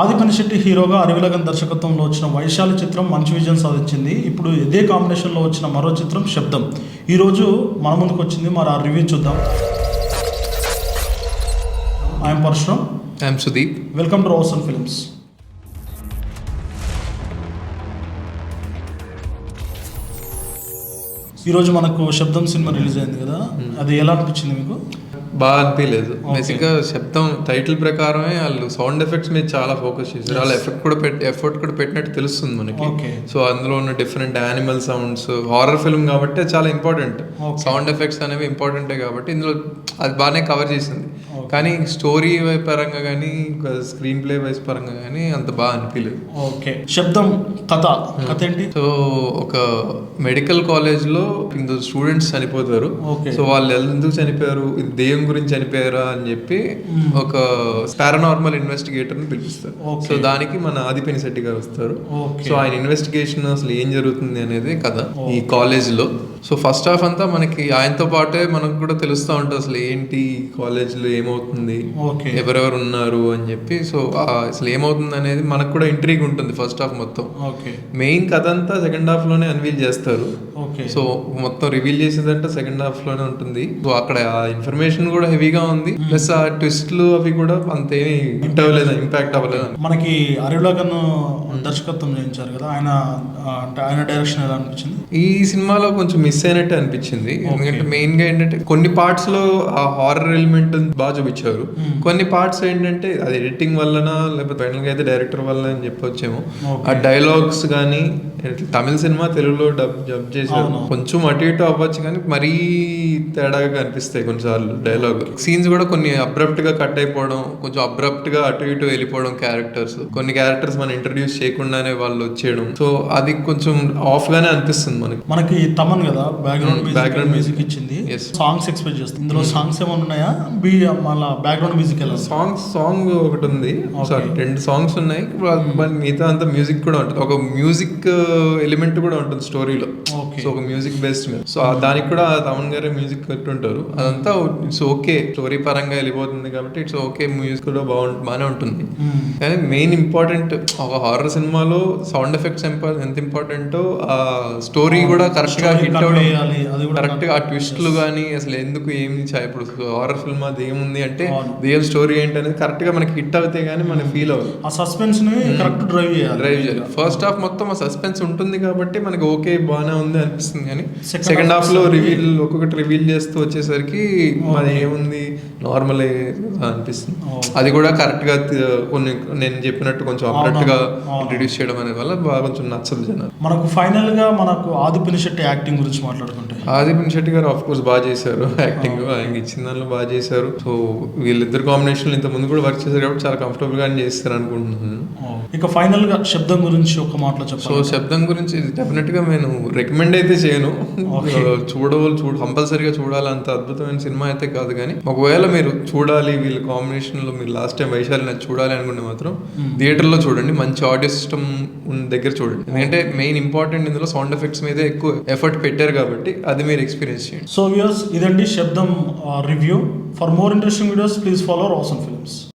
ఆదిపని శెట్టి హీరోగా అరవిలగన్ దర్శకత్వంలో వచ్చిన వైశాలి చిత్రం మంచి విజయం సాధించింది. ఇప్పుడు ఇదే కాంబినేషన్లో వచ్చిన మరో చిత్రం శబ్దం ఈరోజు మన ముందుకు వచ్చింది. మరి ఆ రివ్యూ చూద్దాం. I am Parashuram. I am Sudeep. Welcome to Roshan films. ఈరోజు మనకు శబ్దం సినిమా రిలీజ్ అయింది కదా, అది ఎలా అనిపించింది మీకు? బాగా అనిపించలేదు. బేసిక్గా శబ్దం టైటిల్ ప్రకారమే వాళ్ళు సౌండ్ ఎఫెక్ట్స్ మీద చాలా ఫోకస్ చేశారు. వాళ్ళు ఎఫర్ట్ కూడా పెట్టినట్టు తెలుస్తుంది మనకి. సో అందులో ఉన్న different animal sounds, horror film కాబట్టి చాలా ఇంపార్టెంట్. సౌండ్ ఎఫెక్ట్స్ అనేవి ఇంపార్టెంటే కాబట్టి ఇందులో అది బాగానే కవర్ చేసింది. కానీ స్టోరీ పరంగా కానీ స్క్రీన్ ప్లే వైస్ పరంగా కానీ అంత బాగా అనిపించలేదు. ఓకే, శబ్దం కథ ఏంటి? సో ఒక మెడికల్ కాలేజ్ లో ఇందులో స్టూడెంట్స్ చనిపోతారు. సో వాళ్ళు ఎందుకు చనిపోయారు, దెయ్యం గురించి చనిపోయారా అని చెప్పి ఒక పారానార్మల్ ఇన్వెస్టిగేటర్ ని పిలిపిస్తారు. సో దానికి మన ఆదిపని శెట్టి గారు వస్తారు. సో ఆయన ఇన్వెస్టిగేషన్ అసలు ఏం జరుగుతుంది అనేది కథ ఈ కాలేజ్ లో. సో ఫస్ట్ హాఫ్ అంతా మనకి ఆయనతో పాటే మనకు కూడా తెలుస్తూ ఉంటుంది అసలు ఏంటి కాలేజ్ లో ఏమవుతుంది, ఎవరెవరు ఉన్నారు అని చెప్పి. సో అసలు ఏమవుతుంది అనేది మనకు కూడా ఇంట్రీగ్ ఉంటుంది ఫస్ట్ హాఫ్ మొత్తం. మెయిన్ కథ అంతా సెకండ్ హాఫ్ లోనే అన్వీల్ చేస్తారు. సో మొత్తం రివీల్ చేసేదంటే సెకండ్ హాఫ్ లోనే ఉంటుంది. సో అక్కడ ఆ ఇన్ఫర్మేషన్ కూడా హెవీగా ఉంది, ప్లస్ ఆ ట్విస్ట్లు అవి కూడా అంతేమి హిట్ అవ్వలేదు, ఇంపాక్ట్ అవ్వలేదు. మనకి అరవిలగన్ దర్శకత్వం చేయించారు కదా, ఆయన డైరెక్షన్ ఎలా అనిపించింది? ఈ సినిమాలో కొంచెం మిస్ అయినట్టు అనిపించింది. ఎందుకంటే మెయిన్ గా ఏంటంటే కొన్ని పార్ట్స్ లో ఆ హారర్ ఎలిమెంట్ బాగా చూపించారు. కొన్ని పార్ట్స్ ఏంటంటే అది ఎడిటింగ్ వల్లనా లేకపోతే ఫైనల్ గా అయితే డైరెక్టర్ వల్ల అని చెప్పొచ్చేమో. ఆ డైలాగ్స్ కానీ తమిళ సినిమా తెలుగులో డబ్ చేశారు, కొంచెం అటు ఇటు అవ్వచ్చు కానీ మరీ తేడాగా కనిపిస్తాయి కొన్నిసార్లు డైలాగ్ సీన్స్ కూడా. కొన్ని అబ్రప్ట్ గా కట్ అయిపోవడం, కొంచెం అబ్రప్ట్ గా అటు ఇటు వెళ్ళిపోవడం క్యారెక్టర్స్. కొన్ని క్యారెక్టర్స్ మనం ఇంట్రడ్యూస్ చేయకుండానే వాళ్ళు వచ్చేయడం. సో అది కొంచెం ఆఫ్ గానే అనిపిస్తుంది మనకి. తమన్ కదా బ్యాక్గ్రౌండ్ మ్యూజిక్ ఇచ్చింది. సాంగ్స్ ఎక్స్పెక్ట్ చేస్తుంది. ఇందులో సాంగ్స్ ఏమైనా ఉన్నాయా? మళ్ళీ బ్యాక్గ్రౌండ్ మ్యూజిక్ ఎలా? సాంగ్ ఒకటి ఉంది, రెండు సాంగ్స్ ఉన్నాయి. మిగతా అంతా మ్యూజిక్ కూడా ఉంటుంది. ఒక మ్యూజిక్ ఎలిమెంట్ కూడా ఉంటుంది స్టోరీలో. సో ఒక మ్యూజిక్ బేస్డ్ మీద. సో దానికి కూడా తమన్ గారే మ్యూజిక్ పెట్టుంటారు. అదంతా ఇట్స్ ఓకే, స్టోరీ పరంగా వెళ్ళిపోతుంది కాబట్టి ఇట్స్ ఓకే. మ్యూజిక్ కూడా బాగానే ఉంటుంది. కానీ మెయిన్ ఇంపార్టెంట్ ఒక హారర్ సినిమాలో సౌండ్ ఎఫెక్ట్స్ ఎంత ఇంపార్టెంటో ఆ స్టోరీ కూడా కరెక్ట్ గా హిట్ అవ్వడం, కరెక్ట్ గా ఆ ట్విస్ట్లు కానీ అసలు ఎందుకు ఏమి ఇప్పుడు హారర్ ఫిల్మ్ అది ఏముంది అంటే దెయ్యం స్టోరీ ఏంటి అనేది కరెక్ట్ గా మనకి హిట్ అవుతే గానీ మనకి ఫీల్ అవ్వదు. ఆ సస్పెన్స్ ని కరెక్ట్ డ్రైవ్ చేయాలి. ఫస్ట్ హాఫ్ మొత్తం ఆ సస్పెన్స్ ఉంటుంది కాబట్టి మనకి ఓకే బాగానే ఉంది అనిపిస్తుంది. కానీ సెకండ్ హాఫ్ లో ఒక్కొక్కటి రివీల్ చేస్తూ వచ్చేసరికి మరి ఏముంది నార్మల్ అనిపిస్తుంది. అది కూడా కరెక్ట్ గా కొన్ని నేను చెప్పినట్టు కొంచెం అప్డేట్ గా ఇంట్రడ్యూస్ చేయడం అనే వల్ల బాగా కొంచెం నచ్చదు జనాలు. మనకు ఫైనల్ గా మనకు ఆదిపని శెట్టి యాక్టింగ్ గురించి మాట్లాడుకుంటే, ఆదిపని శెట్టి గారు ఆఫ్ కోర్స్ బాగా చేశారు యాక్టింగ్. ఆయన ఇచ్చిన దానిలో బాగా చేశారు. సో వీళ్ళిద్దరు కాంబినేషన్ ఇంత ముందు కూడా వర్క్ చేశారు కాబట్టి చాలా కంఫర్టబుల్ గా చేస్తారు అనుకుంటున్నాను. ఇక ఫైనల్ గా శబ్దం గురించి ఒక మాటలో చెప్పాలి. సో శబ్దం గురించి డెఫినెట్ గా నేను రికమెండ్ అయితే చేయను. కంపల్సరీగా చూడాలి, అంత అద్భుతమైన సినిమా అయితే కాదు. కానీ ఒకవేళ మీరు చూడాలి వీళ్ళ కాంబినేషన్ లో, మీరు లాస్ట్ టైం వైశాలి నాకు చూడాలి అనుకుంటే మాత్రం థియేటర్ లో చూడండి, మంచి ఆడియో సిస్టమ్ దగ్గర చూడండి. ఎందుకంటే మెయిన్ ఇంపార్టెంట్ ఇందులో సౌండ్ ఎఫెక్ట్స్ మీద ఎక్కువ ఎఫర్ట్ పెట్టారు కాబట్టి అది మీరు ఎక్స్పీరియన్స్ చేయండి. సో వ్యూయర్స్, ఇదండి శబ్దం review. For more interesting videos please follow Roshan films.